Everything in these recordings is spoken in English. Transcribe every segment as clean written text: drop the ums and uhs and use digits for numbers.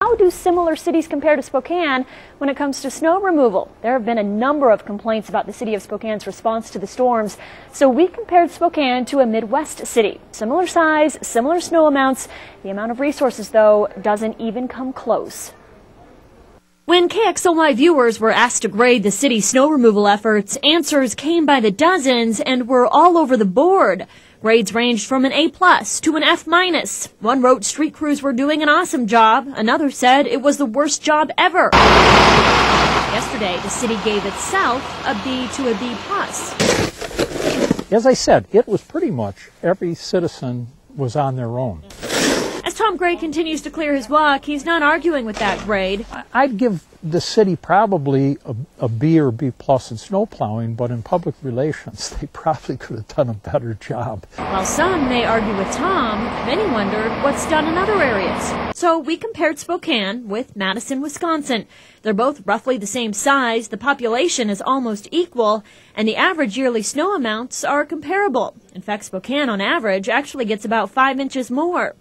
how do similar cities compare to Spokane when it comes to snow removal? There have been a number of complaints about the city of Spokane's response to the storms, so we compared Spokane to a Midwest city. Similar size, similar snow amounts. The amount of resources, though, doesn't even come close. When KXLY viewers were asked to grade the city's snow removal efforts, answers came by the dozens and were all over the board. Grades ranged from an A+ to an F-. One wrote street crews were doing an awesome job. Another said it was the worst job ever. Yesterday, the city gave itself a B to a B+. As I said, it was pretty much every citizen was on their own. As Tom Gray continues to clear his walk, he's not arguing with that grade. I'd give the city probably a B or B+ in snow plowing, but in public relations, they probably could have done a better job. While some may argue with Tom, many wondered what's done in other areas. So we compared Spokane with Madison, Wisconsin. They're both roughly the same size, the population is almost equal, and the average yearly snow amounts are comparable. In fact, Spokane on average actually gets about 5 inches more.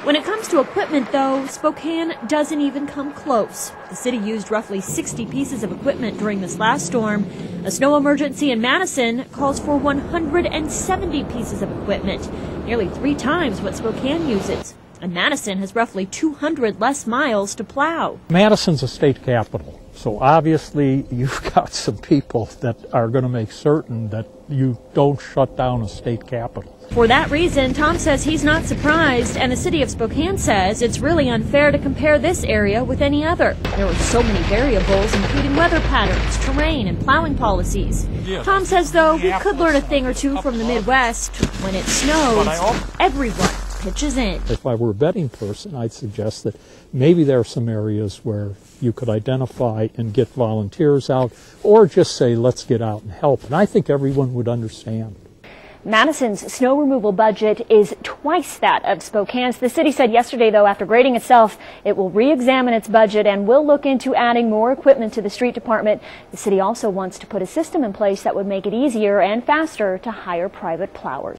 When it comes to equipment, though, Spokane doesn't even come close. The city used roughly 60 pieces of equipment during this last storm. A snow emergency in Madison calls for 170 pieces of equipment, nearly 3 times what Spokane uses. And Madison has roughly 200 less miles to plow. Madison's a state capital, so obviously you've got some people that are going to make certain that you don't shut down a state capital. For that reason, Tom says he's not surprised, and the city of Spokane says it's really unfair to compare this area with any other. There are so many variables, including weather patterns, terrain, and plowing policies. Tom says, though, we could learn a thing or two from the Midwest. When it snows, everyone pitches in. If I were a betting person, I'd suggest that maybe there are some areas where you could identify and get volunteers out, or just say, let's get out and help. And I think everyone would understand. Madison's snow removal budget is twice that of Spokane's. The city said yesterday, though, after grading itself, it will re-examine its budget and will look into adding more equipment to the street department. The city also wants to put a system in place that would make it easier and faster to hire private plowers.